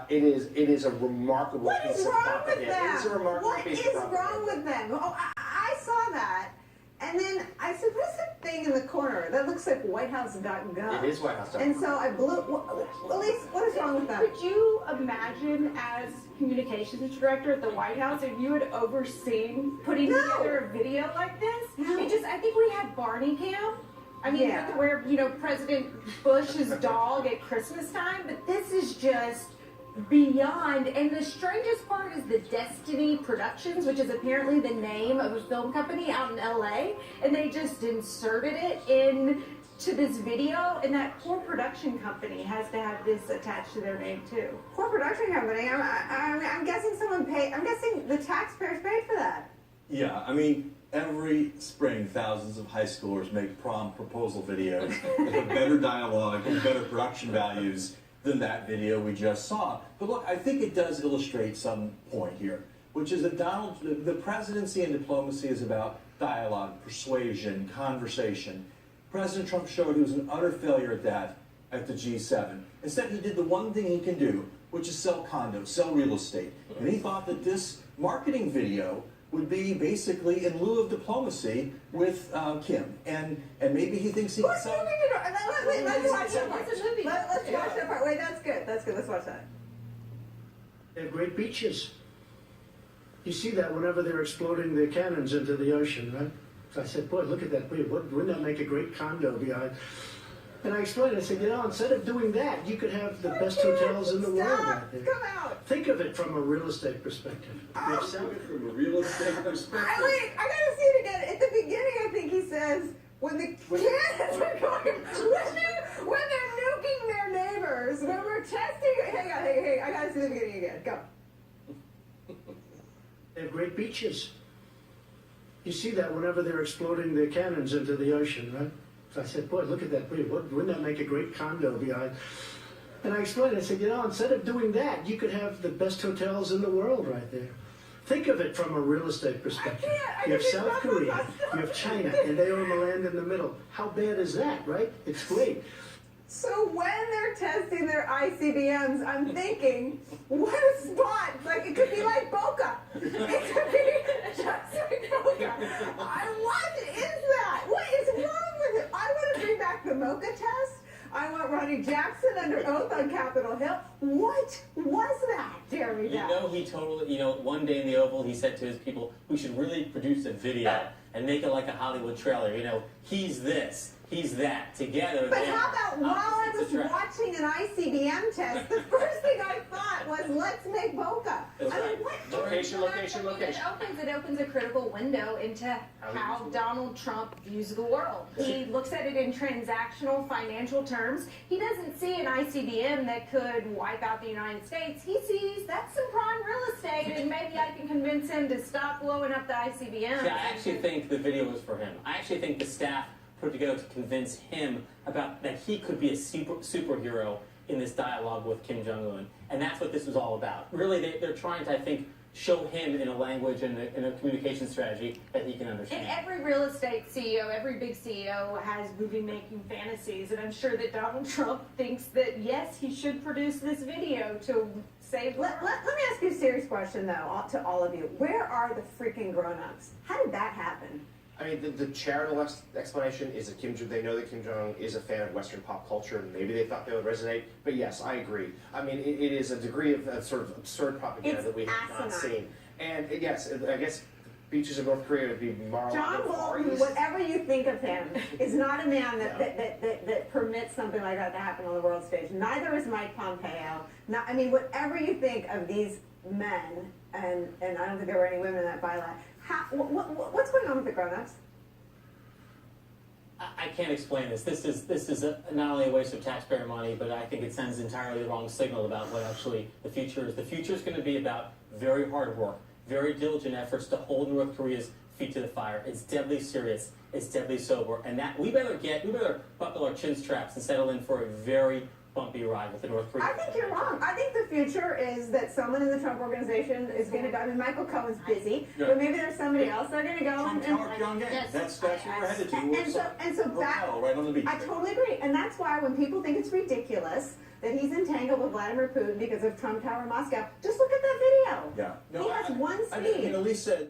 It is a remarkable What piece is of wrong propaganda. with them? It is a remarkable What piece is of propaganda. wrong with them? Oh, I saw that. And then I said, what's that thing in the corner? That looks like whitehouse.gov. It is whitehouse.gov. And so I blew, Elise, what is wrong with that? Could you imagine as communications director at the White House if you had overseen putting together a video like this? No. I think we had Barney Camp. I mean, Yeah. where, President Bush's dog at Christmas time, but this is just beyond. And the strangest part is the Destiny Productions, which is apparently the name of a film company out in LA, and they just inserted it into this video, and that poor production company has to have this attached to their name too. Poor production company. I'm guessing someone paid, I'm guessing the taxpayers paid for that. Yeah, I mean, every spring, thousands of high schoolers make prom proposal videos that have better dialogue and better production values than that video we just saw. But look, I think it does illustrate some point here, which is that the presidency and diplomacy is about dialogue, persuasion, conversation. President Trump showed he was an utter failure at that at the G7. Instead, he did the one thing he can do, which is sell condos, sell real estate. And he thought that this marketing video would be basically in lieu of diplomacy with Kim. And maybe he thinks he can Let's sell... watch that part. Let's watch that part. Wait, that's good. That's good. Let's watch that. They have great beaches. You see that whenever they're exploding their cannons into the ocean, right? So I said, boy, look at that. Wouldn't that make a great condo behind? And I explained, I said, instead of doing that, you could have the best hotels in the world out there. Come out. Think of it from a real estate perspective. You have some- From a real estate perspective. Wait, I gotta see it again. At the beginning, I think he says, when the cannons are going, when they're nuking their neighbors, when we're testing, hang on, I gotta see the beginning again. Go. They have great beaches. You see that whenever they're exploding their cannons into the ocean, right? So I said, boy, look at that. Wouldn't that make a great condo behind? And I explained, I said, instead of doing that, you could have the best hotels in the world right there. Think of it from a real estate perspective. You have South Korea, you have China, and they own the land in the middle. How bad is that, right? It's great. So when they're testing their ICBMs, I'm thinking, what a spot! Like it could be like Boca. It could be just like Boca. What is that? What is wrong with it? I want to bring back the Mocha test. I want Ronnie Jackson under oath on Capitol Hill. What was that, Jeremy? He totally, one day in the Oval, he said to his people, we should really produce a video and make it like a Hollywood trailer. He's this, he's that, together. But how about while I was watching an ICBM test, the first thing I thought was, let's make Boca. That's right. Location. It opens a critical window into how Donald Trump views the world. He looks at it in transactional financial terms. He doesn't see an ICBM that could wipe out the United States. He sees that's some prime real estate, and maybe I can convince him to stop blowing up the ICBM. Yeah, I actually think the video was for him. I actually think the staff put together to convince him about that he could be a superhero in this dialogue with Kim Jong-un. And that's what this was all about. Really, they're trying to, I think, show him in a language and a communication strategy that he can understand. And every real estate CEO, every big CEO has movie-making fantasies, and I'm sure that Donald Trump thinks that, yes, he should produce this video to save the world. Let me ask you a serious question, though, to all of you. Where are the freaking grown-ups? How did that happen? I mean, the charitable explanation is that they know that Kim Jong is a fan of Western pop culture, and maybe they thought they would resonate. But yes, I agree. I mean, it is a degree of sort of absurd propaganda that we have not seen. And yes, I guess beaches of North Korea would be Mar-a-Lago. John Bolton, whatever you think of him, is not a man that permits something like that to happen on the world stage. Neither is Mike Pompeo. I mean, whatever you think of these men, and I don't think there were any women in that byline. What's going on with the grown-ups? I can't explain this. This is not only a waste of taxpayer money, but I think it sends entirely the wrong signal about what actually the future is. The future is going to be about very hard work, very diligent efforts to hold North Korea's feet to the fire. It's deadly serious. It's deadly sober, and that we better buckle our chin straps and settle in for a very bumpy ride with the North Korean. I think you're wrong. I think the future is that someone in the Trump organization is going to go. I mean, Michael Cohen's busy, but maybe there's somebody else they're going to go Trump Tower, John Gay. That's what we're headed to. And so back, hotel right on the beach. I totally agree, and that's why when people think it's ridiculous that he's entangled with Vladimir Putin because of Trump Tower Moscow. Just look at that video. Yeah. He has one I speed. mean, Elise said